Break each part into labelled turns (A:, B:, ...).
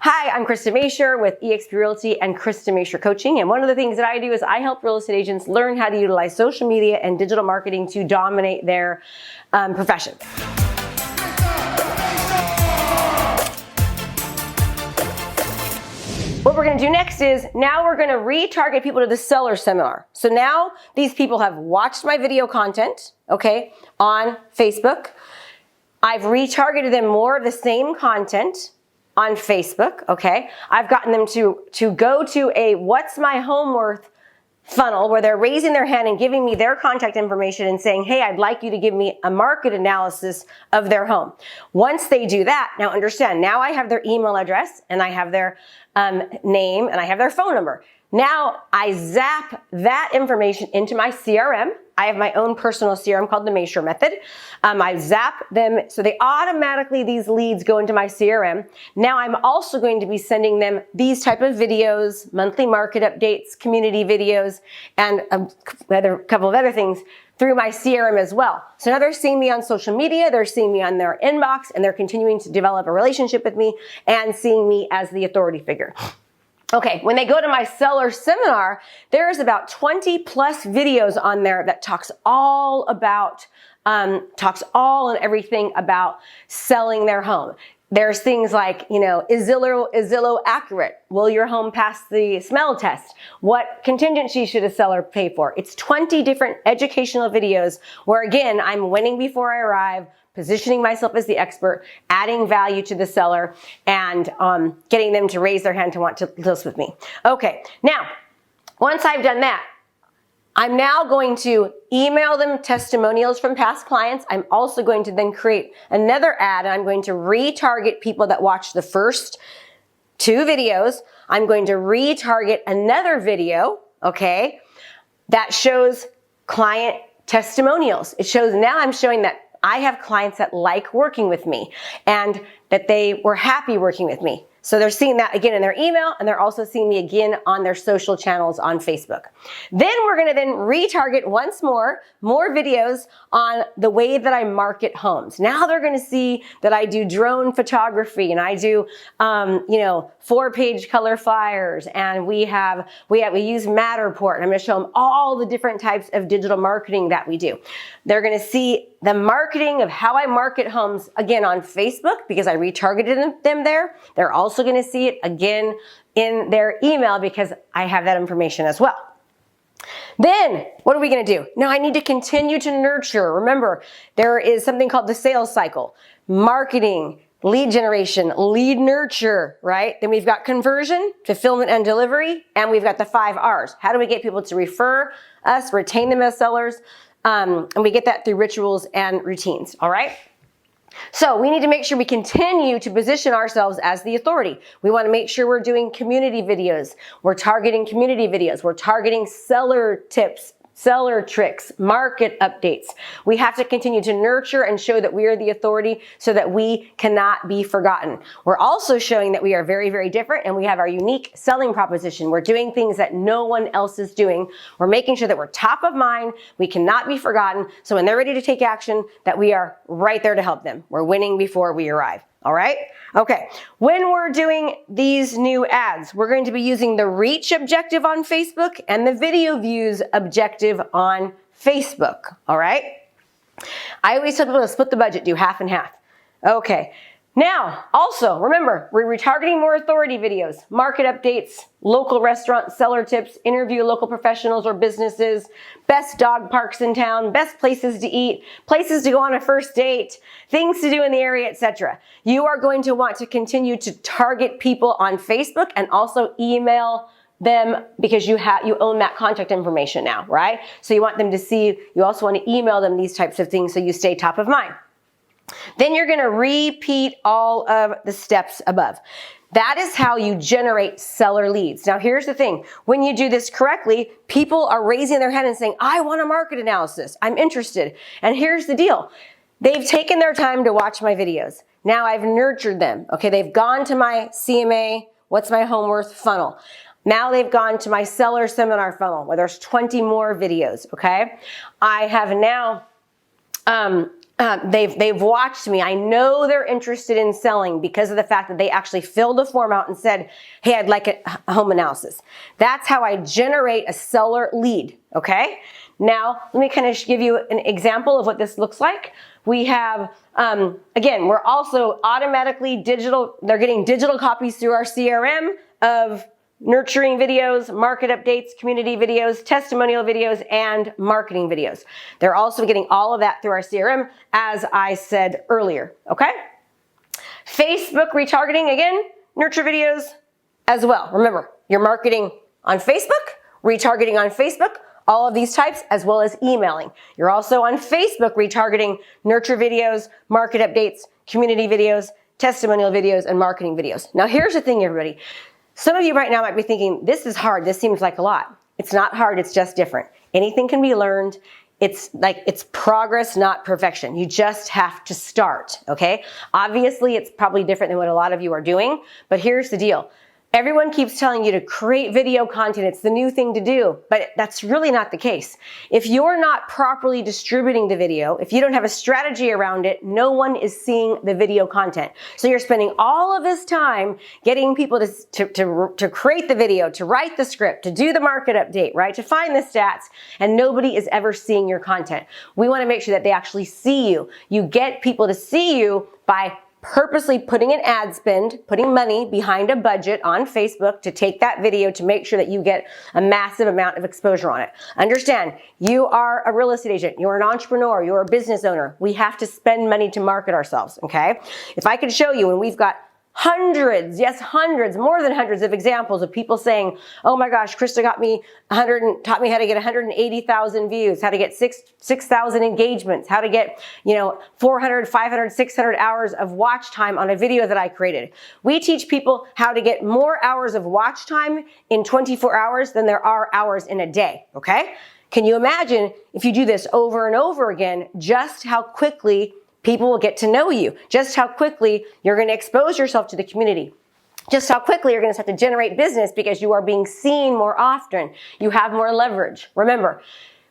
A: Hi, I'm Krista Mashore with eXp Realty and Krista Mashore Coaching. And one of the things that I do is I help real estate agents learn how to utilize social media and digital marketing to dominate their profession. What we're going to do next is now we're going to retarget people to the seller seminar. So now these people have watched my video content, okay, on Facebook. I've retargeted them more of the same content on Facebook, okay? I've gotten them to go to a what's my home worth funnel where they're raising their hand and giving me their contact information and saying, hey, I'd like you to give me a market analysis of their home. Once they do that, now understand, now I have their email address and I have their name and I have their phone number. Now I zap that information into my CRM. I have my own personal CRM called the Mashore method. I zap them so they automatically, these leads go into my CRM. Now I'm also going to be sending them these type of videos, monthly market updates, community videos, and a couple of other things through my CRM as well. So now they're seeing me on social media, they're seeing me on their inbox, and they're continuing to develop a relationship with me and seeing me as the authority figure. Okay, when they go to my seller seminar, there's about 20 plus videos on there that talks all and everything about selling their home. There's things like, is Zillow accurate? Will your home pass the smell test? What contingency should a seller pay for? It's 20 different educational videos where, again, I'm winning before I arrive, positioning myself as the expert, adding value to the seller, and getting them to raise their hand to want to list with me. Okay, now, once I've done that, I'm now going to email them testimonials from past clients. I'm also going to then create another ad, and I'm going to retarget people that watched the first 2 videos. I'm going to retarget another video, okay, that shows client testimonials. It shows, now I'm showing that I have clients that like working with me and that they were happy working with me. So they're seeing that again in their email, and they're also seeing me again on their social channels on Facebook. Then we're going to then retarget once more videos on the way that I market homes. Now they're going to see that I do drone photography and I do, 4-page color flyers, and we use Matterport. And I'm going to show them all the different types of digital marketing that we do. They're going to see the marketing of how I market homes again on Facebook because I retargeted them there. They're also going to see it again in their email because I have that information as well. Then, what are we going to do? Now I need to continue to nurture. Remember, there is something called the sales cycle. Marketing, lead generation, lead nurture, right? Then we've got conversion, fulfillment and delivery, and we've got the 5 R's. How do we get people to refer us, retain them as sellers? And we get that through rituals and routines, all right? So we need to make sure we continue to position ourselves as the authority. We want to make sure we're doing community videos. We're targeting community videos. We're targeting seller tips, seller tricks, market updates. We have to continue to nurture and show that we are the authority so that we cannot be forgotten. We're also showing that we are very, very different and we have our unique selling proposition. We're doing things that no one else is doing. We're making sure that we're top of mind. We cannot be forgotten. So when they're ready to take action, that we are right there to help them. We're winning before we arrive. All right? Okay. When we're doing these new ads, we're going to be using the reach objective on Facebook and the video views objective on Facebook. All right? I always tell people to split the budget, do half and half. Okay. Now, also, remember, we're retargeting more authority videos, market updates, local restaurant seller tips, interview local professionals or businesses, best dog parks in town, best places to eat, places to go on a first date, things to do in the area, etc. You are going to want to continue to target people on Facebook and also email them because you own that contact information now, right? So you want them to see, you also want to email them these types of things so you stay top of mind. Then you're going to repeat all of the steps above. That is how you generate seller leads. Now, here's the thing. When you do this correctly, people are raising their hand and saying, I want a market analysis. I'm interested. And here's the deal. They've taken their time to watch my videos. Now I've nurtured them. Okay, they've gone to my CMA, what's my home worth funnel. Now they've gone to my seller seminar funnel where there's 20 more videos, okay? I have now they've watched me. I know they're interested in selling because of the fact that they actually filled a form out and said, hey, I'd like a home analysis. That's how I generate a seller lead, okay? Now, let me kind of give you an example of what this looks like. We have, again, we're also automatically digital, they're getting digital copies through our CRM of nurturing videos, market updates, community videos, testimonial videos, and marketing videos. They're also getting all of that through our CRM, as I said earlier, okay? Facebook retargeting, again, nurture videos as well. Remember, you're marketing on Facebook, retargeting on Facebook, all of these types, as well as emailing. You're also on Facebook retargeting nurture videos, market updates, community videos, testimonial videos, and marketing videos. Now, here's the thing, everybody. Some of you right now might be thinking, this is hard, this seems like a lot. It's not hard, it's just different. Anything can be learned. It's progress, not perfection. You just have to start, okay? Obviously, it's probably different than what a lot of you are doing, but here's the deal. Everyone keeps telling you to create video content. It's the new thing to do, but that's really not the case. If you're not properly distributing the video, if you don't have a strategy around it, no one is seeing the video content. So you're spending all of this time getting people to create the video, to write the script, to do the market update, right? To find the stats, and nobody is ever seeing your content. We want to make sure that they actually see you. You get people to see you by purposely putting an ad spend, putting money behind a budget on Facebook to take that video to make sure that you get a massive amount of exposure on it. Understand, you are a real estate agent, you're an entrepreneur, you're a business owner. We have to spend money to market ourselves, okay? If I could show you, and we've got hundreds, yes, hundreds, more than hundreds of examples of people saying, oh my gosh, Krista taught me how to get 180,000 views, how to get 6,000 engagements, how to get, 400, 500, 600 hours of watch time on a video that I created. We teach people how to get more hours of watch time in 24 hours than there are hours in a day, okay? Can you imagine if you do this over and over again, just how quickly people will get to know you, just how quickly you're going to expose yourself to the community, just how quickly you're going to start to generate business because you are being seen more often. You have more leverage. Remember,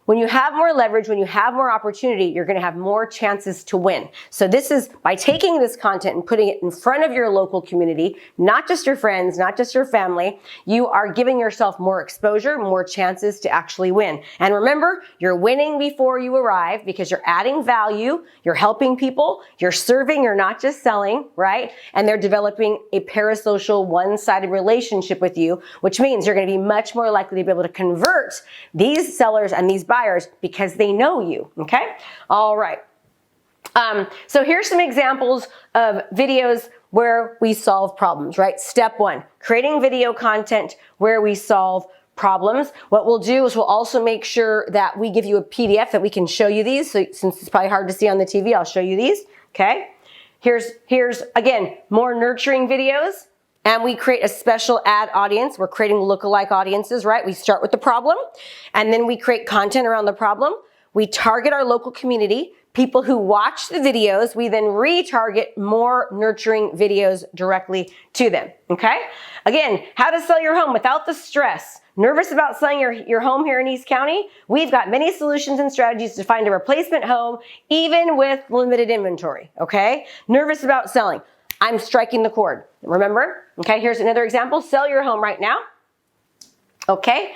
A: when you have more leverage, when you have more opportunity, you're going to have more chances to win. So this is by taking this content and putting it in front of your local community, not just your friends, not just your family, you are giving yourself more exposure, more chances to actually win. And remember, you're winning before you arrive because you're adding value, you're helping people, you're serving, you're not just selling, right? And they're developing a parasocial, one-sided relationship with you, which means you're going to be much more likely to be able to convert these sellers and these buyers because they know you, okay? All right. So here's some examples of videos where we solve problems, right? Step one, creating video content where we solve problems. What we'll do is we'll also make sure that we give you a PDF that we can show you these. So since it's probably hard to see on the TV, I'll show you these, okay? Here's again, more nurturing videos. And we create a special ad audience. We're creating lookalike audiences, right? We start with the problem, and then we create content around the problem. We target our local community, people who watch the videos. We then retarget more nurturing videos directly to them, okay? Again, how to sell your home without the stress. Nervous about selling your home here in East County? We've got many solutions and strategies to find a replacement home, even with limited inventory, okay? Nervous about selling. I'm striking the chord. Remember? Okay, here's another example. Sell your home right now. Okay.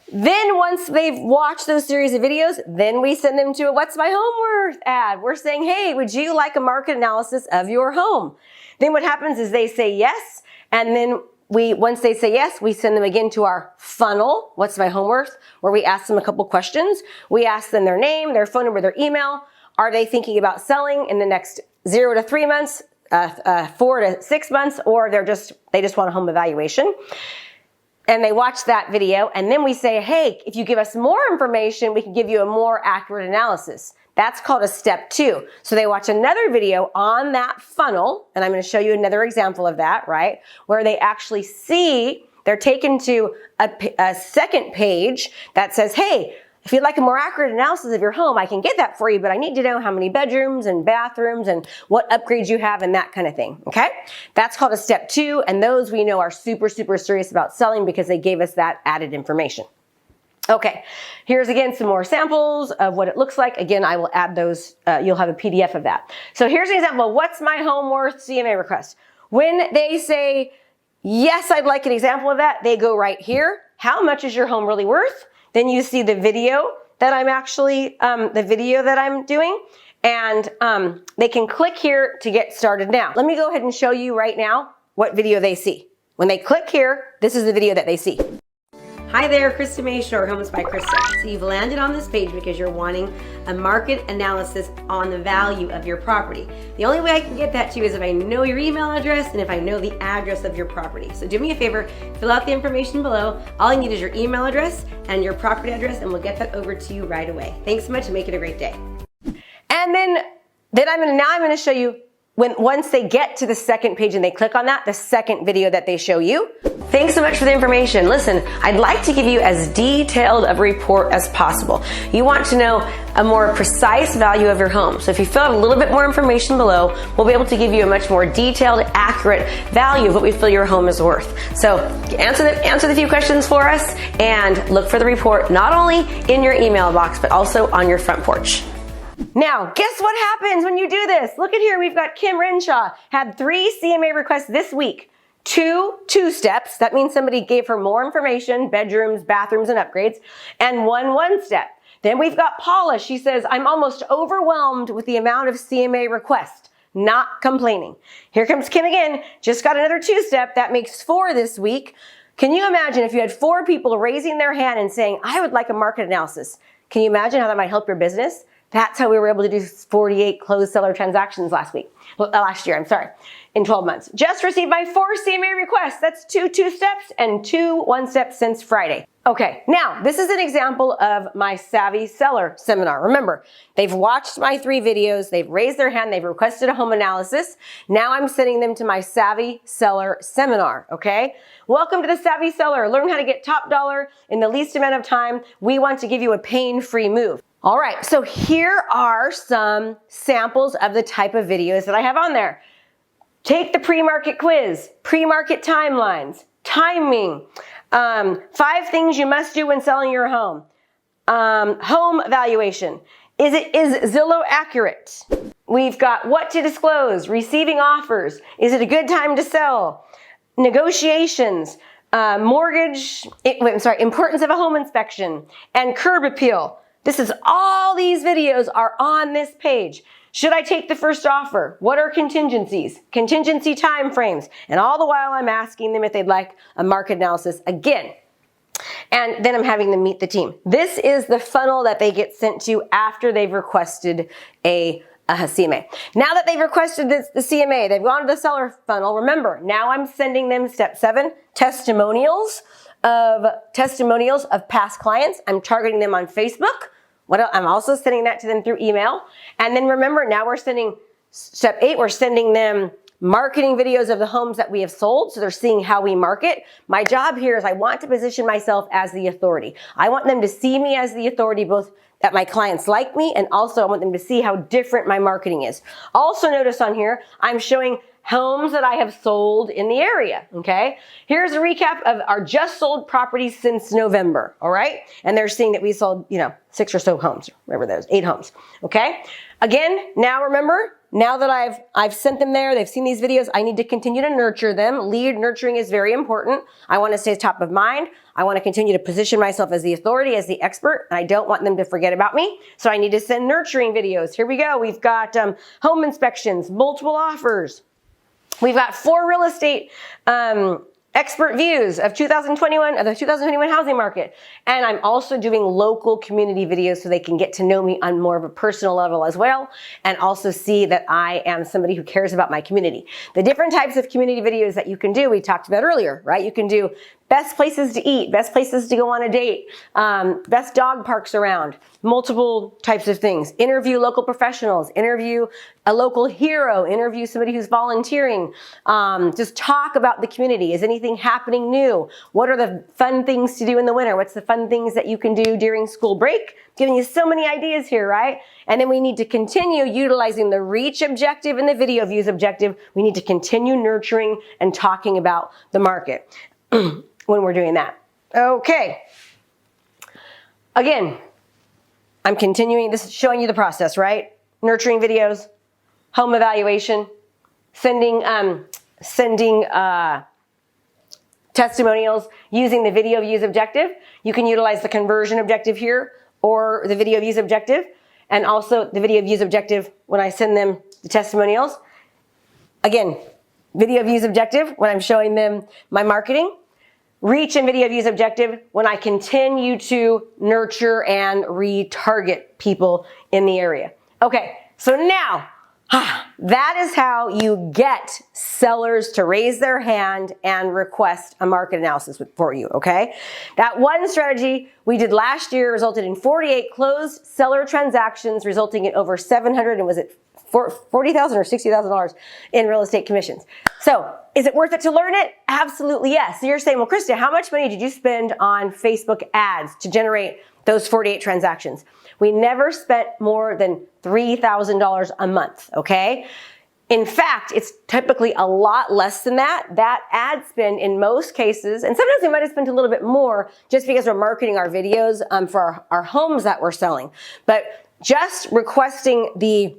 A: Then once they've watched those series of videos, then we send them to a What's My Home Worth ad. We're saying, hey, would you like a market analysis of your home? Then what happens is they say yes. And then once they say yes, we send them again to our funnel, What's My Home Worth, where we ask them a couple questions. We ask them their name, their phone number, their email. Are they thinking about selling in the next 0 to 3 months? 4 to 6 months, or they just want a home evaluation. And they watch that video, and then we say, hey, if you give us more information, we can give you a more accurate analysis. That's called a step 2. So they watch another video on that funnel, and I'm going to show you another example of that, right? Where they actually see, they're taken to a second page that says, hey, if you'd like a more accurate analysis of your home, I can get that for you, but I need to know how many bedrooms and bathrooms and what upgrades you have and that kind of thing, okay? That's called a step 2, and those we know are super, super serious about selling because they gave us that added information. Okay, here's again some more samples of what it looks like. Again, I will add those, you'll have a PDF of that. So here's an example of what's my home worth CMA request. When they say, yes, I'd like an example of that, they go right here. How much is your home really worth? Then you see the video that I'm actually, doing. And they can click here to get started now. Let me go ahead and show you right now what video they see. When they click here, this is the video that they see. Hi there, Krista Mashore, Homes by Krista. So you've landed on this page because you're wanting a market analysis on the value of your property. The only way I can get that to you is if I know your email address and if I know the address of your property. So do me a favor, fill out the information below. All you need is your email address and your property address, and we'll get that over to you right away. Thanks so much and make it a great day. And then I'm gonna show you once they get to the second page and they click on that, the second video that they show you. Thanks so much for the information. Listen, I'd like to give you as detailed of a report as possible. You want to know a more precise value of your home. So if you fill out a little bit more information below, we'll be able to give you a much more detailed, accurate value of what we feel your home is worth. So answer the few questions for us and look for the report not only in your email box, but also on your front porch. Now, guess what happens when you do this? Look at here, we've got Kim Renshaw, had 3 CMA requests this week. 2 2-steps, that means somebody gave her more information, bedrooms, bathrooms, and upgrades, and 1 1-step. Then we've got Paula, she says, I'm almost overwhelmed with the amount of CMA requests, not complaining. Here comes Kim again, just got another 2-step, that makes 4 this week. Can you imagine if you had 4 people raising their hand and saying, I would like a market analysis? Can you imagine how that might help your business? That's how we were able to do 48 closed seller transactions last year, in 12 months. Just received my 4 CMA requests. That's 2 2-steps and 2 1-steps since Friday. Okay, now this is an example of my Savvy Seller seminar. Remember, they've watched my 3 videos, they've raised their hand, they've requested a home analysis. Now I'm sending them to my Savvy Seller seminar, okay? Welcome to the Savvy Seller. Learn how to get top dollar in the least amount of time. We want to give you a pain-free move. All right, so here are some samples of the type of videos that I have on there. Take the pre-market quiz, pre-market timelines, timing, 5 things you must do when selling your home, home evaluation. Is Zillow accurate? We've got what to disclose, receiving offers. Is it a good time to sell? Negotiations, importance of a home inspection, and curb appeal. All these videos are on this page. Should I take the first offer? What are contingencies? Contingency timeframes. And all the while I'm asking them if they'd like a market analysis again. And then I'm having them meet the team. This is the funnel that they get sent to after they've requested a CMA. Now that they've requested the CMA, they've gone to the seller funnel. Remember, now I'm sending them step 7, testimonials of past clients. I'm targeting them on Facebook. I'm also sending that to them through email. And then remember, now we're sending step 8, we're sending them marketing videos of the homes that we have sold. So they're seeing how we market. My job here is I want to position myself as the authority. I want them to see me as the authority, both that my clients like me, and also I want them to see how different my marketing is. Also notice on here, I'm showing homes that I have sold in the area, okay? Here's a recap of our just sold properties since November, all right? And they're seeing that we sold, 6 or so homes, whatever those, 8 homes, okay? Again, now remember, now that I've sent them there, they've seen these videos, I need to continue to nurture them. Lead nurturing is very important. I want to stay top of mind. I want to continue to position myself as the authority, as the expert, and I don't want them to forget about me. So I need to send nurturing videos. Here we go. We've got home inspections, multiple offers. We've got 4 real estate expert views of the 2021 housing market. And I'm also doing local community videos so they can get to know me on more of a personal level as well, and also see that I am somebody who cares about my community. The different types of community videos that you can do, we talked about earlier, right? You can do best places to eat, best places to go on a date, best dog parks around, multiple types of things. Interview local professionals, interview a local hero, interview somebody who's volunteering. Just talk about the community. Is anything happening new? What are the fun things to do in the winter? What's the fun things that you can do during school break? Giving you so many ideas here, right? And then we need to continue utilizing the reach objective and the video views objective. We need to continue nurturing and talking about the market when we're doing that. Okay. Again, I'm continuing, this is showing you the process, right? Nurturing videos, home evaluation, sending testimonials using the video views objective. You can utilize the conversion objective here or the video views objective, and also the video views objective when I send them the testimonials. Again, video views objective when I'm showing them my marketing. Reach and video views objective when I continue to nurture and retarget people in the area. Okay, so now, that is how you get sellers to raise their hand and request a market analysis for you, okay? That one strategy we did last year resulted in 48 closed seller transactions, resulting in over 700, and was it $40,000 or $60,000 in real estate commissions. So, is it worth it to learn it? Absolutely yes. So you're saying, well, Krista, how much money did you spend on Facebook ads to generate those 48 transactions? We never spent more than $3,000 a month, okay? In fact, it's typically a lot less than that. That ad spend in most cases, and sometimes we might have spent a little bit more just because we're marketing our videos for our homes that we're selling. But just requesting the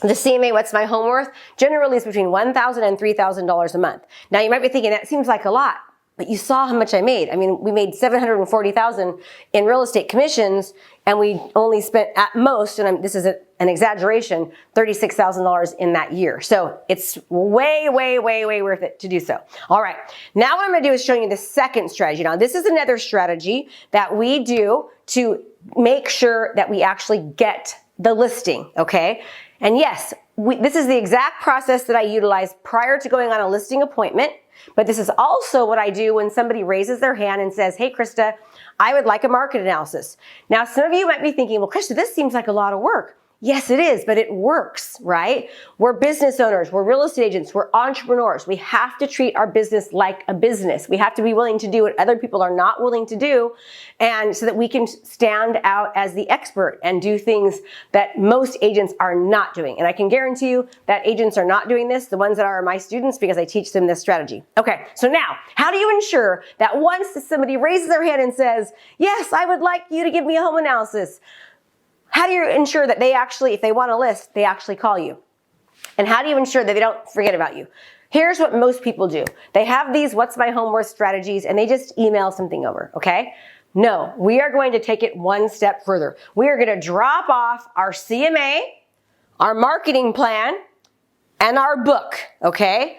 A: CMA, what's my home worth, generally is between $1,000 and $3,000 a month. Now you might be thinking that seems like a lot, but you saw how much I made. I mean, we made $740,000 in real estate commissions, and we only spent at most, and this is an exaggeration, $36,000 in that year. So it's way, way, way, way worth it to do so. All right, now what I'm gonna do is show you the second strategy. Now this is another strategy that we do to make sure that we actually get the listing, okay? And yes, this is the exact process that I utilize prior to going on a listing appointment, but this is also what I do when somebody raises their hand and says, hey, Krista, I would like a market analysis. Now, some of you might be thinking, well, Krista, this seems like a lot of work. Yes, it is, but it works, right? We're business owners, we're real estate agents, we're entrepreneurs. We have to treat our business like a business. We have to be willing to do what other people are not willing to do, and so that we can stand out as the expert and do things that most agents are not doing. And I can guarantee you that agents are not doing this, the ones that are my students, because I teach them this strategy. Okay, so now, how do you ensure that once somebody raises their hand and says, yes, I would like you to give me a home analysis, how do you ensure that they actually, if they want to list, they actually call you? And how do you ensure that they don't forget about you? Here's what most people do. They have these what's my home worth strategies, and they just email something over, okay? No, we are going to take it one step further. We are going to drop off our CMA, our marketing plan, and our book, okay?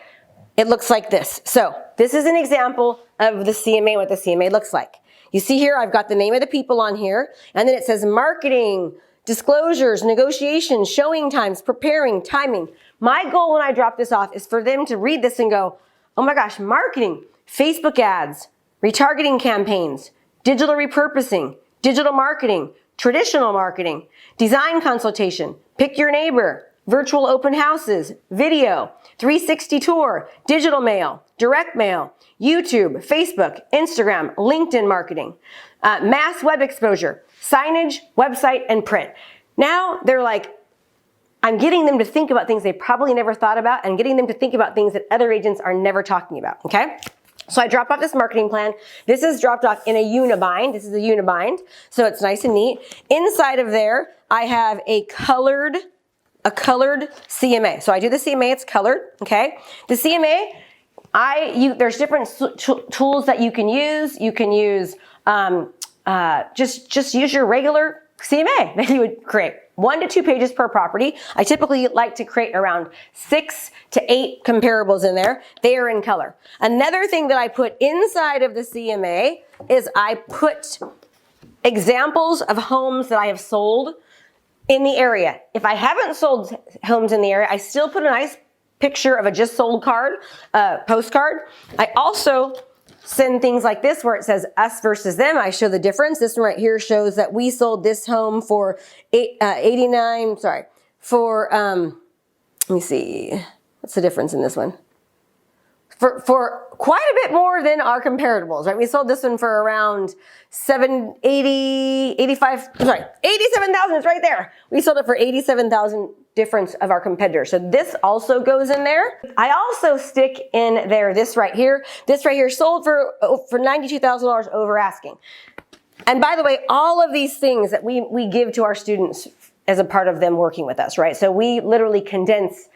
A: It looks like this. So this is an example of the CMA, what the CMA looks like. You see here, I've got the name of the people on here, and then it says marketing, disclosures, negotiations, showing times, preparing, timing. My goal when I drop this off is for them to read this and go, oh my gosh, marketing, Facebook ads, retargeting campaigns, digital repurposing, digital marketing, traditional marketing, design consultation, pick your neighbor, virtual open houses, video, 360 tour, digital mail, direct mail, YouTube, Facebook, Instagram, LinkedIn marketing, mass web exposure, signage, website, and print. Now they're like, I'm getting them to think about things they probably never thought about and getting them to think about things that other agents are never talking about, okay? So I dropped off this marketing plan. This is dropped off in a unibind. This is a unibind, so it's nice and neat. Inside of there, I have a colored CMA. So I do the CMA, it's colored, okay? The CMA, there's different tools that you can use. You can use, just use your regular CMA that you would create. 1 to 2 pages per property. I typically like to create around 6 to 8 comparables in there. They are in color. Another thing that I put inside of the CMA is I put examples of homes that I have sold in the area. If I haven't sold homes in the area, I still put a nice picture of a just sold card, postcard. I also send things like this where it says us versus them. I show the difference. This one right here shows that we sold this home for let me see, what's the difference in this one? For quite a bit more than our comparables, right? We sold this one for around $87,000, it's right there. We sold it for $87,000 difference of our competitors. So this also goes in there. I also stick in there this right here. This right here sold for $92,000 over asking. And by the way, all of these things that we give to our students as a part of them working with us, right? So we literally condense,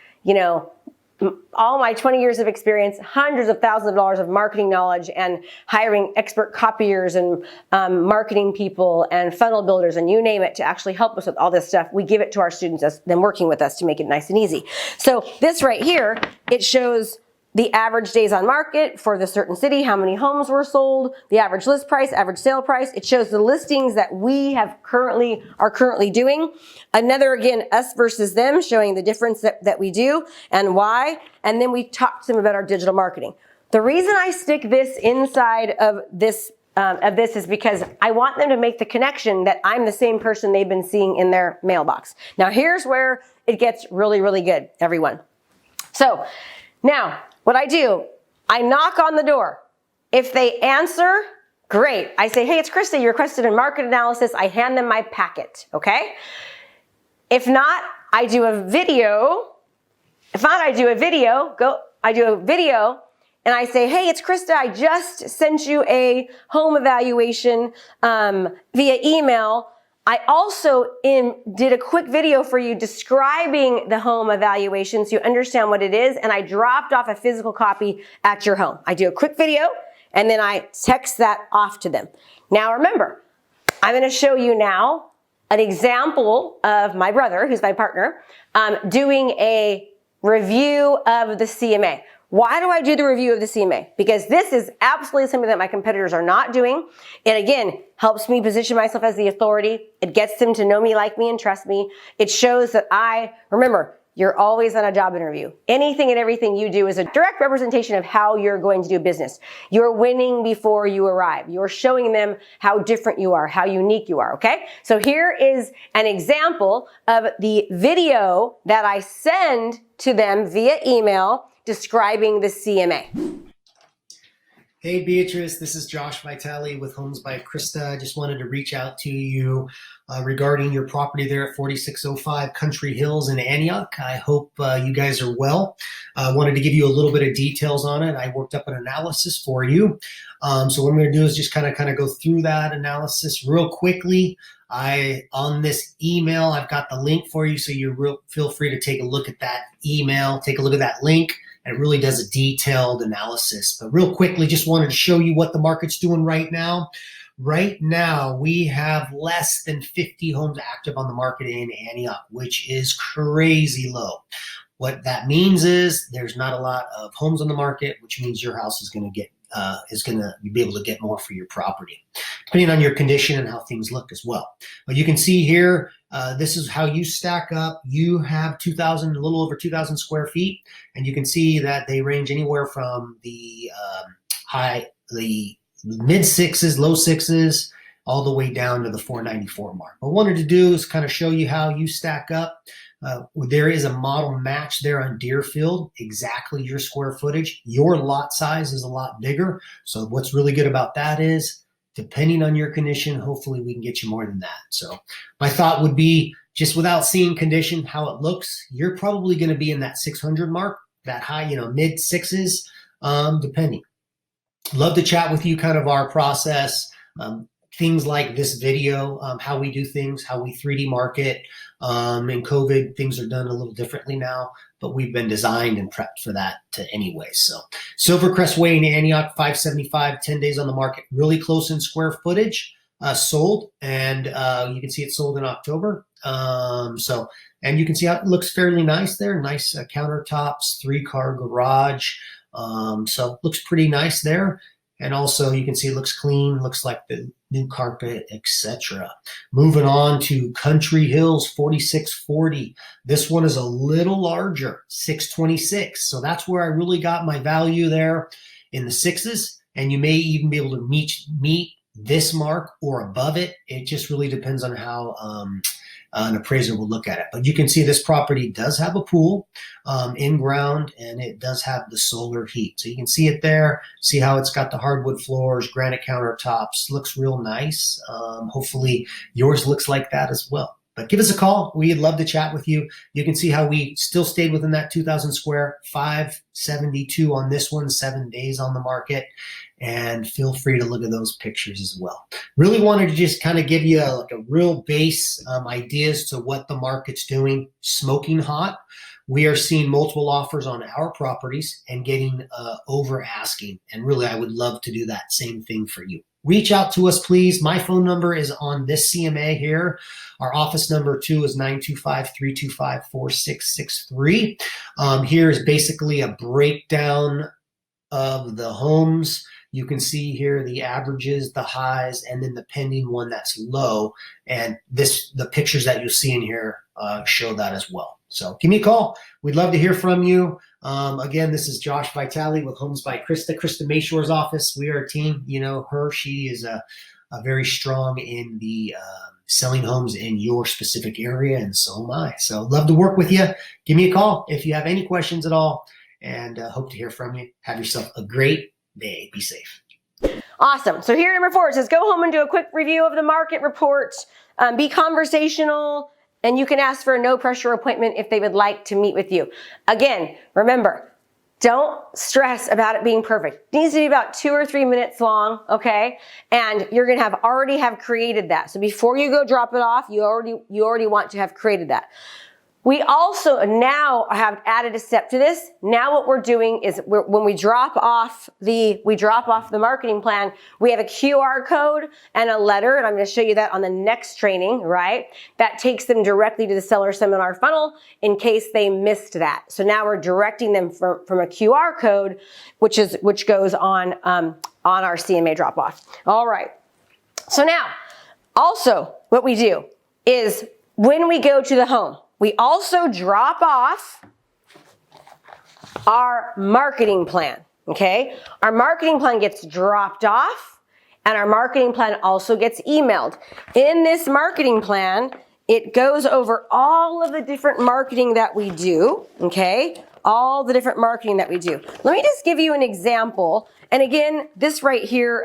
A: all my 20 years of experience, hundreds of thousands of dollars of marketing knowledge, and hiring expert copiers and marketing people and funnel builders and you name it to actually help us with all this stuff. We give it to our students as them working with us to make it nice and easy. So this right here, it shows the average days on market for the certain city, how many homes were sold, the average list price, average sale price. It shows the listings that we are currently doing. Another, again, us versus them, showing the difference that we do and why. And then we talk to them about our digital marketing. The reason I stick this inside of this is because I want them to make the connection that I'm the same person they've been seeing in their mailbox. Now, here's where it gets really, really good, everyone. So now, what I do, I knock on the door. If they answer, great. I say, hey, it's Krista. You requested a market analysis. I hand them my packet, okay? If not, I do a video. I do a video and I say, hey, it's Krista. I just sent you a home evaluation via email. I also did a quick video for you describing the home evaluation so you understand what it is, and I dropped off a physical copy at your home. I do a quick video, and then I text that off to them. Now remember, I'm going to show you now an example of my brother, who's my partner, doing a review of the CMA. Why do I do the review of the CMA? Because this is absolutely something that my competitors are not doing. It, again, helps me position myself as the authority. It gets them to know me, like me, and trust me. It shows that remember, you're always on a job interview. Anything and everything you do is a direct representation of how you're going to do business. You're winning before you arrive. You're showing them how different you are, how unique you are, okay? So here is an example of the video that I send to them via email describing the CMA.
B: Hey Beatrice, this is Josh Vitale with Homes by Krista. I just wanted to reach out to you regarding your property there at 4605 Country Hills in Antioch. I hope you guys are well. I wanted to give you a little bit of details on it. I worked up an analysis for you. So what I'm going to do is just kind of go through that analysis real quickly. On this email, I've got the link for you, so feel free to take a look at that email, take a look at that link. And it really does a detailed analysis. But real quickly, just wanted to show you what the market's doing right now. Right now, we have less than 50 homes active on the market in Antioch, which is crazy low. What that means is there's not a lot of homes on the market, which means your house is going to be able to get more for your property, depending on your condition and how things look as well. But you can see here, this is how you stack up. You have a little over 2,000 square feet, and you can see that they range anywhere from the mid sixes, low sixes, all the way down to the 494 mark. What I wanted to do is kind of show you how you stack up. There is a model match there on Deerfield, exactly your square footage. Your lot size is a lot bigger. So what's really good about that is, depending on your condition, hopefully we can get you more than that. So my thought would be, just without seeing condition, how it looks, you're probably going to be in that 600 mark, that high, mid sixes, depending. Love to chat with you, kind of our process, things like this video, how we do things, how we 3D market. In COVID, things are done a little differently now, but we've been designed and prepped for that anyway. So Silvercrest Way in Antioch, 575, 10 days on the market, really close in square footage, sold, and you can see it sold in October. And you can see how it looks fairly nice there. Nice countertops, 3-car garage. So it looks pretty nice there. And also you can see it looks clean, looks like the new carpet, etc. Moving on to Country Hills, 4640. This one is a little larger, 626. So that's where I really got my value there in the sixes. And you may even be able to meet this mark or above it. It just really depends on how an appraiser will look at it. But you can see this property does have a pool in ground, and it does have the solar heat. So you can see it there, see how it's got the hardwood floors, granite countertops, looks real nice. Hopefully yours looks like that as well. But give us a call. We'd love to chat with you. You can see how we still stayed within that 2,000 square, 572 on this one, 7 days on the market. and feel free to look at those pictures as well. Really wanted to just kind of give you a real base ideas to what the market's doing. Smoking hot. We are seeing multiple offers on our properties and getting over asking. And really, I would love to do that same thing for you. Reach out to us, please. My phone number is on this CMA here. Our office number too is 925-325-4663. Here is basically a breakdown of the homes. You can see here the averages, the highs, and then the pending one that's low. And the pictures that you'll see in here show that as well. So give me a call. We'd love to hear from you. Again, this is Josh Vitale with Homes by Krista Mashore's office. We are a team. You know her. She is a very strong in the selling homes in your specific area, and so am I. So love to work with you. Give me a call if you have any questions at all, and hope to hear from you. Have yourself a great day. Be safe.
A: Awesome. So here, number 4, it says, go home and do a quick review of the market report. Be conversational. And you can ask for a no-pressure appointment if they would like to meet with you. Again, remember, don't stress about it being perfect. It needs to be about 2 or 3 minutes long, okay? And you're going to already have created that. So before you go drop it off, you already want to have created that. We also now have added a step to this. Now what we're doing is when we drop off the marketing plan, we have a QR code and a letter, and I'm going to show you that on the next training, right? That takes them directly to the seller seminar funnel in case they missed that. So now we're directing them from a QR code, which goes on our CMA drop off. All right. So now, also what we do is when we go to the home, we also drop off our marketing plan, okay? Our marketing plan gets dropped off, and our marketing plan also gets emailed. In this marketing plan, it goes over all of the different marketing that we do, okay? All the different marketing that we do. Let me just give you an example. And again, this right here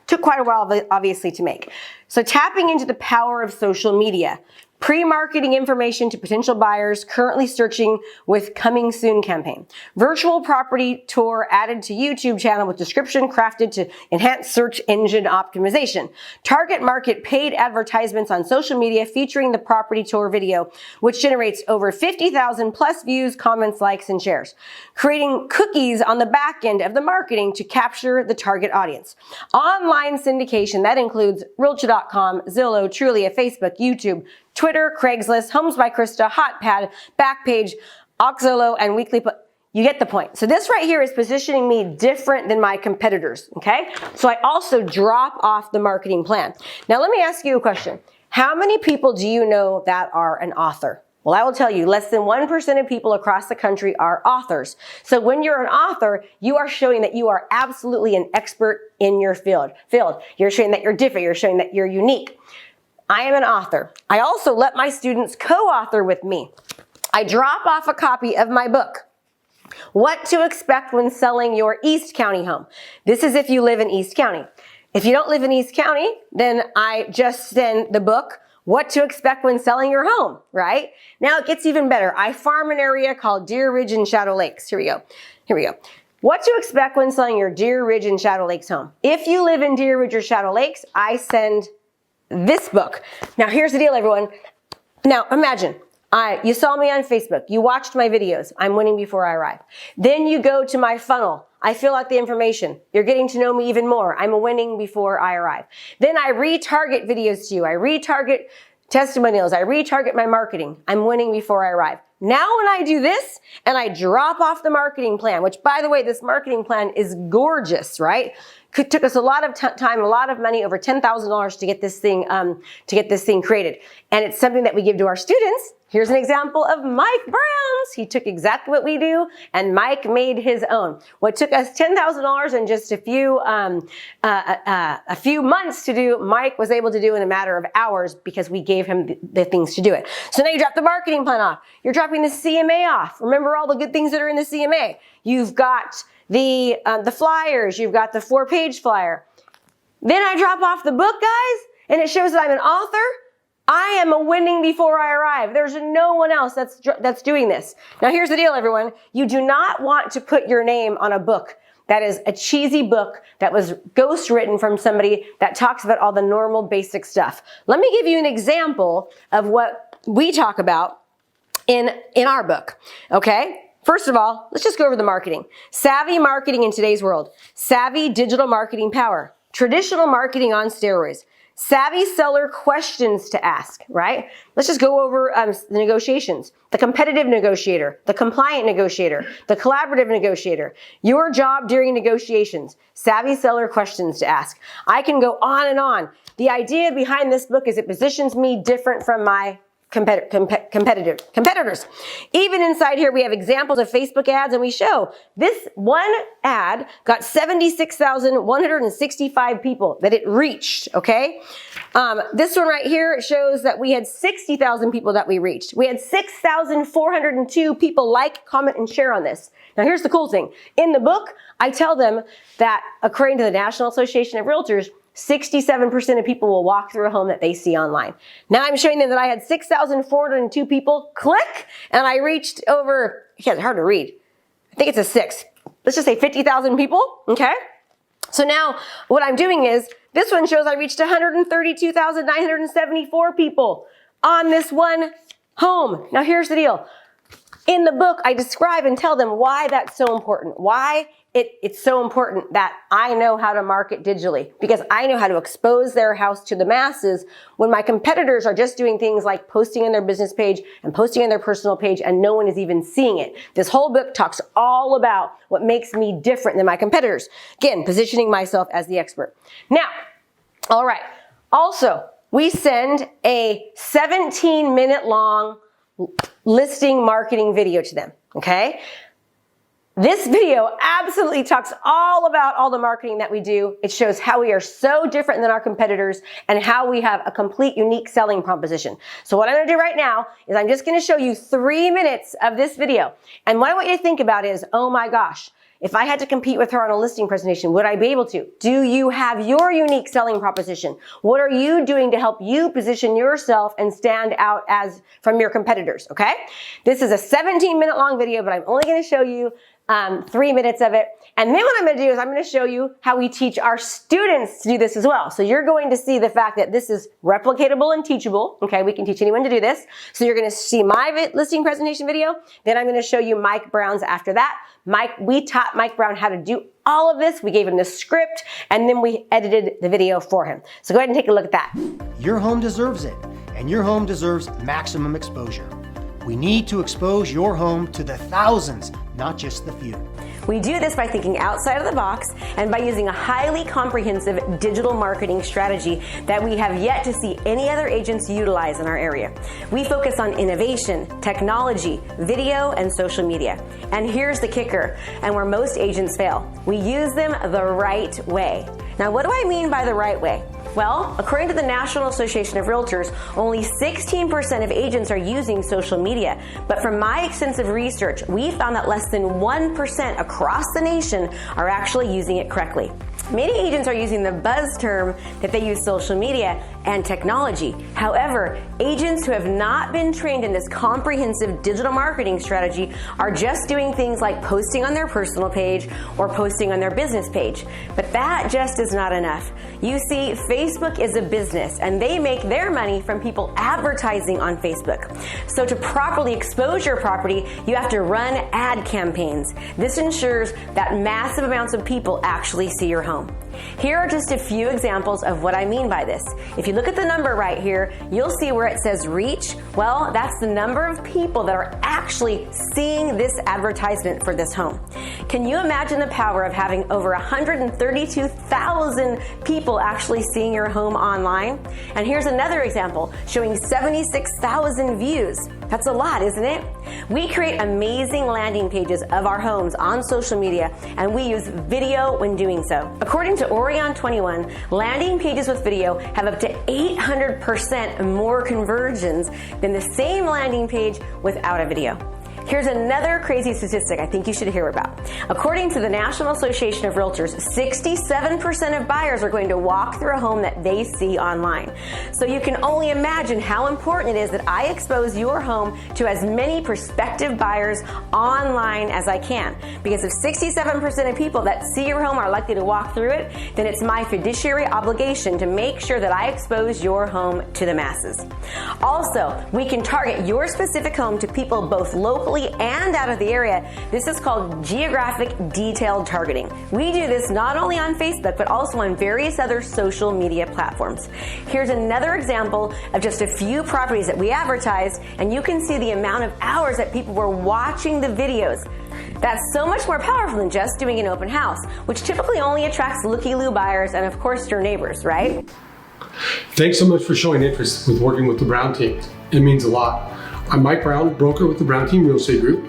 A: took quite a while, obviously, to make. So tapping into the power of social media. Pre-marketing information to potential buyers currently searching with coming soon campaign. Virtual property tour added to YouTube channel with description crafted to enhance search engine optimization. Target market paid advertisements on social media featuring the property tour video, which generates over 50,000 plus views, comments, likes, and shares. Creating cookies on the back end of the marketing to capture the target audience. Online syndication that includes Realtor.com, Zillow, Trulia, Facebook, YouTube, Twitter, Craigslist, Homes by Krista, Hotpad, Backpage, Oxzillow, and Weekly. You get the point. So this right here is positioning me different than my competitors, okay? So I also drop off the marketing plan. Now let me ask you a question. How many people do you know that are an author? Well, I will tell you, less than 1% of people across the country are authors. So when you're an author, you are showing that you are absolutely an expert in your field. You're showing that you're different. You're showing that you're unique. I am an author. I also let my students co-author with me. I drop off a copy of my book, What to Expect When Selling Your East County Home. This is if you live in East County. If you don't live in East County, then I just send the book, What to Expect When Selling Your Home, right? Now it gets even better. I farm an area called Deer Ridge and Shadow Lakes. Here we go. What to expect when selling your Deer Ridge and Shadow Lakes home. If you live in Deer Ridge or Shadow Lakes, I send this book. Now here's the deal, everyone. Now imagine, you saw me on Facebook, you watched my videos, I'm winning before I arrive. Then you go to my funnel, I fill out the information, you're getting to know me even more, I'm winning before I arrive. Then I retarget videos to you, I retarget testimonials, I retarget my marketing, I'm winning before I arrive. Now when I do this and I drop off the marketing plan, which by the way, this marketing plan is gorgeous, right? Took us a lot of time, a lot of money, over $10,000 to get this thing created. And it's something that we give to our students. Here's an example of Mike Brown's. He took exactly what we do and Mike made his own. What took us $10,000 and just a few months to do, Mike was able to do in a matter of hours because we gave him the things to do it. So now you drop the marketing plan off. You're dropping the CMA off. Remember all the good things that are in the CMA. You've got the flyers, you've got the 4-page flyer. Then I drop off the book, guys, and it shows that I'm an author. I am a winning before I arrive. There's no one else that's doing this. Now here's the deal, everyone. You do not want to put your name on a book that is a cheesy book that was ghost written from somebody that talks about all the normal basic stuff. Let me give you an example of what we talk about in our book, okay? First of all, let's just go over the marketing. Savvy marketing in today's world. Savvy digital marketing power. Traditional marketing on steroids. Savvy seller questions to ask, right? Let's just go over the negotiations. The competitive negotiator, the compliant negotiator, the collaborative negotiator. Your job during negotiations. Savvy seller questions to ask. I can go on and on. The idea behind this book is it positions me different from my competitors. Even inside here, we have examples of Facebook ads, and we show this one ad got 76,165 people that it reached, okay? This one right here shows that we had 60,000 people that we reached. We had 6,402 people like, comment, and share on this. Now, here's the cool thing. In the book, I tell them that according to the National Association of Realtors, 67% of people will walk through a home that they see online. Now I'm showing them that I had 6,402 people click, and I reached over, yeah, it's hard to read. I think it's a 6. Let's just say 50,000 people, okay? So now what I'm doing is, this one shows I reached 132,974 people on this one home. Now here's the deal. In the book, I describe and tell them why that's so important. Why it's so important that I know how to market digitally, because I know how to expose their house to the masses when my competitors are just doing things like posting on their business page and posting on their personal page and no one is even seeing it. This whole book talks all about what makes me different than my competitors. Again, positioning myself as the expert. Now, all right. Also, we send a 17-minute long listing marketing video to them, okay? This video absolutely talks all about all the marketing that we do. It shows how we are so different than our competitors and how we have a complete unique selling proposition. So what I'm going to do right now is I'm just going to show you 3 minutes of this video. And what I want you to think about is, oh my gosh, if I had to compete with her on a listing presentation, would I be able to? Do you have your unique selling proposition? What are you doing to help you position yourself and stand out as from your competitors, okay? This is a 17-minute long video, but I'm only going to show you 3 minutes of it. And then what I'm going to do is I'm going to show you how we teach our students to do this as well. So you're going to see the fact that this is replicatable and teachable. Okay, we can teach anyone to do this. So you're going to see my listing presentation video. Then I'm going to show you Mike Brown's after that. We taught Mike Brown how to do all of this. We gave him the script and then we edited the video for him. So go ahead and take a look at that.
B: Your home deserves it, and your home deserves maximum exposure. We need to expose your home to the thousands, not just the few.
A: We do this by thinking outside of the box and by using a highly comprehensive digital marketing strategy that we have yet to see any other agents utilize in our area. We focus on innovation, technology, video, and social media. And here's the kicker, and where most agents fail. We use them the right way. Now, what do I mean by the right way? Well, according to the National Association of Realtors, only 16% of agents are using social media. But from my extensive research, we found that less than 1% across the nation are actually using it correctly. Many agents are using the buzz term that they use social media and technology. However, agents who have not been trained in this comprehensive digital marketing strategy are just doing things like posting on their personal page or posting on their business page. But that just is not enough. You see, Facebook is a business and they make their money from people advertising on Facebook. So to properly expose your property, you have to run ad campaigns. This ensures that massive amounts of people actually see your home. Here are just a few examples of what I mean by this. If you look at the number right here, you'll see where it says reach. Well, that's the number of people that are actually seeing this advertisement for this home. Can you imagine the power of having over 132,000 people actually seeing your home online? And here's another example showing 76,000 views. That's a lot, isn't it? We create amazing landing pages of our homes on social media, and we use video when doing so. According to Orion 21, landing pages with video have up to 800% more conversions than the same landing page without a video. Here's another crazy statistic I think you should hear about. According to the National Association of Realtors, 67% of buyers are going to walk through a home that they see online. So you can only imagine how important it is that I expose your home to as many prospective buyers online as I can. Because if 67% of people that see your home are likely to walk through it, then it's my fiduciary obligation to make sure that I expose your home to the masses. Also, we can target your specific home to people both locally and out of the area. This is called geographic detailed targeting. We do this not only on Facebook, but also on various other social media platforms. Here's another example of just a few properties that we advertised, and you can see the amount of hours that people were watching the videos. That's so much more powerful than just doing an open house, which typically only attracts looky-loo buyers and of course your neighbors, right?
C: Thanks so much for showing interest with working with the Brown team. It means a lot. I'm Mike Brown, broker with the Brown Team Real Estate Group.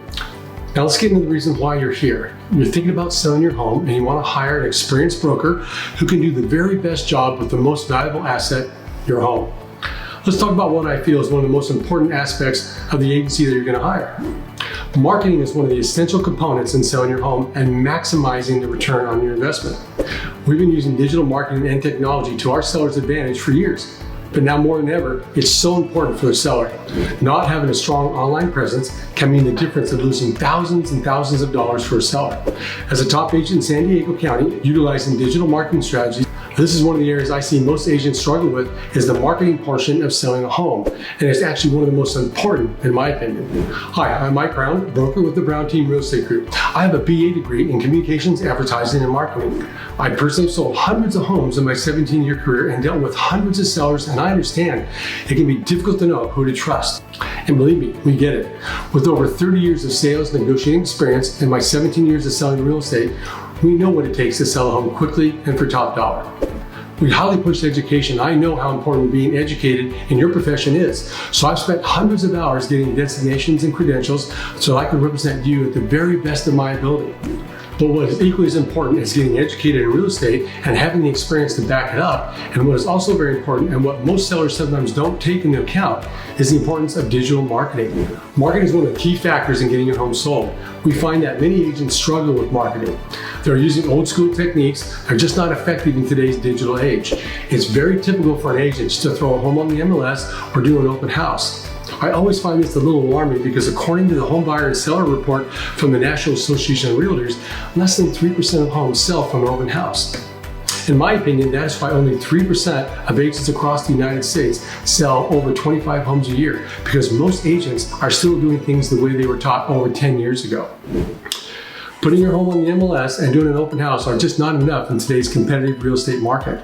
C: Now let's get into the reason why you're here. You're thinking about selling your home and you want to hire an experienced broker who can do the very best job with the most valuable asset, your home. Let's talk about what I feel is one of the most important aspects of the agency that you're going to hire. Marketing is one of the essential components in selling your home and maximizing the return on your investment. We've been using digital marketing and technology to our sellers' advantage for years. But now more than ever, it's so important for the seller. Not having a strong online presence can mean the difference of losing thousands and thousands of dollars for a seller. As a top agent in San Diego County, utilizing digital marketing strategies, this is one of the areas I see most agents struggle with is the marketing portion of selling a home. And it's actually one of the most important in my opinion. Hi, I'm Mike Brown, broker with the Brown Team Real Estate Group. I have a BA degree in communications, advertising, and marketing. I personally sold hundreds of homes in my 17-year career and dealt with hundreds of sellers, and I understand it can be difficult to know who to trust. And believe me, we get it. With over 30 years of sales negotiating experience and my 17 years of selling real estate, we know what it takes to sell a home quickly and for top dollar. We highly push education. I know how important being educated in your profession is. So I've spent hundreds of hours getting designations and credentials so I can represent you at the very best of my ability. But what is equally as important is getting educated in real estate and having the experience to back it up. And what is also very important, and what most sellers sometimes don't take into account, is the importance of digital marketing. Marketing is one of the key factors in getting your home sold. We find that many agents struggle with marketing. They're using old school techniques. They're just not effective in today's digital age. It's very typical for an agent to throw a home on the MLS or do an open house. I always find this a little alarming because according to the home buyer and seller report from the National Association of Realtors, less than 3% of homes sell from an open house. In my opinion, that is why only 3% of agents across the United States sell over 25 homes a year, because most agents are still doing things the way they were taught over 10 years ago. Putting your home on the MLS and doing an open house are just not enough in today's competitive real estate market.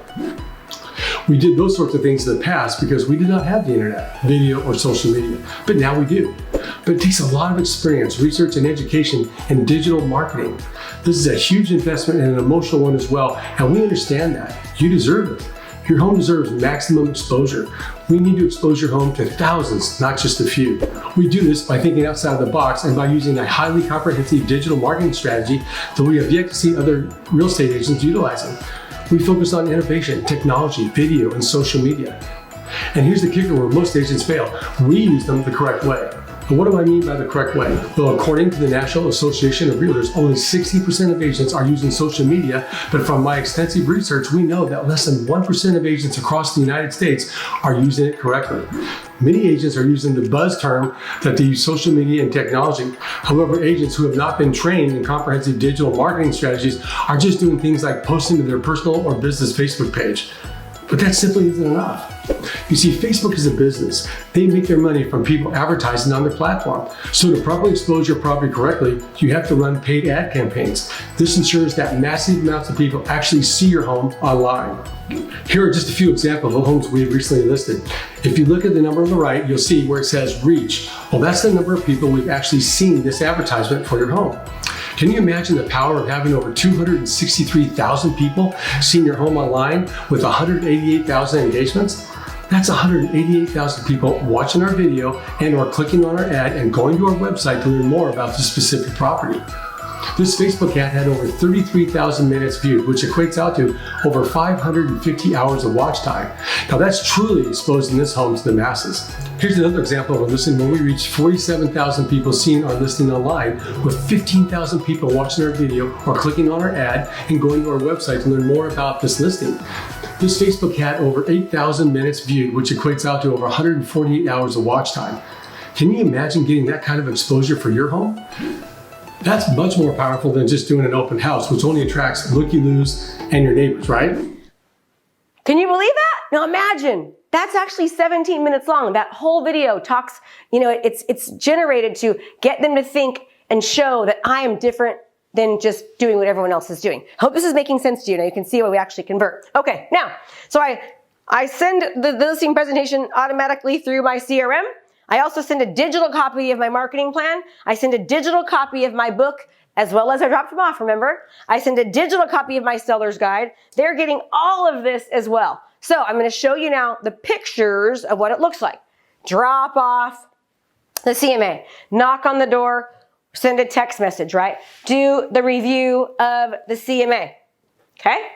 C: We did those sorts of things in the past because we did not have the internet, video, or social media, but now we do. But it takes a lot of experience, research, and education in digital marketing. This is a huge investment and an emotional one as well, and we understand that. You deserve it. Your home deserves maximum exposure. We need to expose your home to thousands, not just a few. We do this by thinking outside the box and by using a highly comprehensive digital marketing strategy that we have yet to see other real estate agents utilizing. We focus on innovation, technology, video, and social media. And here's the kicker where most agents fail. We use them the correct way. And what do I mean by the correct way? Well, according to the National Association of Realtors, only 60% of agents are using social media, but from my extensive research, we know that less than 1% of agents across the United States are using it correctly. Many agents are using the buzz term that they use social media and technology. However, agents who have not been trained in comprehensive digital marketing strategies are just doing things like posting to their personal or business Facebook page. But that simply isn't enough. You see, Facebook is a business. They make their money from people advertising on their platform. So to properly expose your property correctly, you have to run paid ad campaigns. This ensures that massive amounts of people actually see your home online. Here are just a few examples of homes we have recently listed. If you look at the number on the right, you'll see where it says reach. Well, that's the number of people we've actually seen this advertisement for your home. Can you imagine the power of having over 263,000 people seeing your home online with 188,000 engagements? That's 188,000 people watching our video and or clicking on our ad and going to our website to learn more about this specific property. This Facebook ad had over 33,000 minutes viewed, which equates out to over 550 hours of watch time. Now that's truly exposing this home to the masses. Here's another example of a listing where we reached 47,000 people seeing our listing online, with 15,000 people watching our video or clicking on our ad and going to our website to learn more about this listing. This Facebook had over 8,000 minutes viewed, which equates out to over 148 hours of watch time. Can you imagine getting that kind of exposure for your home? That's much more powerful than just doing an open house, which only attracts looky-loos and your neighbors, right?
A: Can you believe that? Now imagine, that's actually 17 minutes long. That whole video talks, it's generated to get them to think and show that I am different than just doing what everyone else is doing. Hope this is making sense to you. Now you can see why we actually convert. Okay, now, so I send the listing presentation automatically through my CRM. I also send a digital copy of my marketing plan. I send a digital copy of my book, as well as I dropped them off, remember? I send a digital copy of my seller's guide. They're getting all of this as well. So I'm gonna show you now the pictures of what it looks like. Drop off the CMA, knock on the door, send a text message, right? Do the review of the CMA, okay?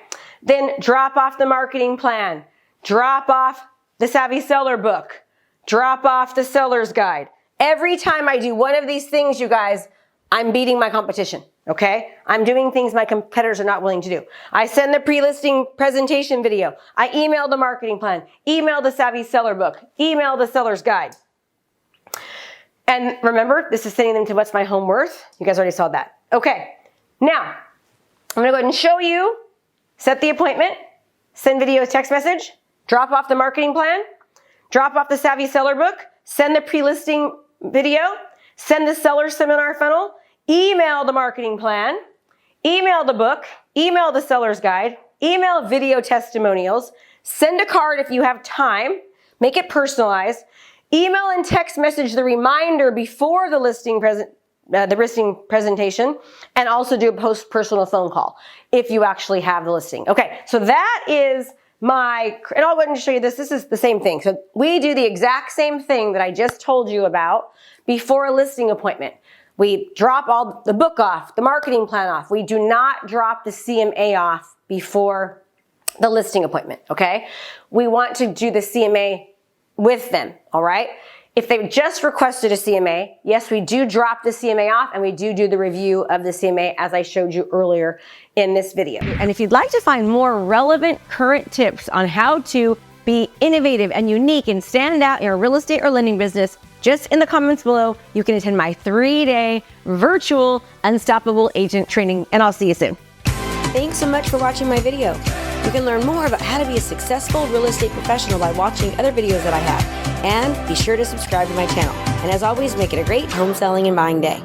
A: Then drop off the marketing plan, drop off the Savvy Seller book, drop off the seller's guide. Every time I do one of these things, you guys, I'm beating my competition, okay? I'm doing things my competitors are not willing to do. I send the pre-listing presentation video. I email the marketing plan, email the Savvy Seller book, email the seller's guide. And remember, this is sending them to what's my home worth. You guys already saw that. Okay, now, I'm gonna go ahead and show you, set the appointment, send video text message, drop off the marketing plan, drop off the Savvy Seller book, send the pre-listing video, send the seller seminar funnel, email the marketing plan, email the book, email the seller's guide, email video testimonials, send a card if you have time, make it personalized, email and text message the reminder before the listing presentation, and also do a post-personal phone call if you actually have the listing. Okay, so that is and I'll go ahead and show you this. This is the same thing. So we do the exact same thing that I just told you about before a listing appointment. We drop all the book off, the marketing plan off. We do not drop the CMA off before the listing appointment, okay? We want to do the CMA with them, all right? If they just requested a CMA, yes, we do drop the CMA off and we do the review of the CMA as I showed you earlier in this video.
D: And if you'd like to find more relevant current tips on how to be innovative and unique and stand out in your real estate or lending business, just in the comments below, you can attend my 3-day virtual Unstoppable Agent training, and I'll see you soon.
E: Thanks so much for watching my video. You can learn more about how to be a successful real estate professional by watching other videos that I have. And be sure to subscribe to my channel. And as always, make it a great home selling and buying day.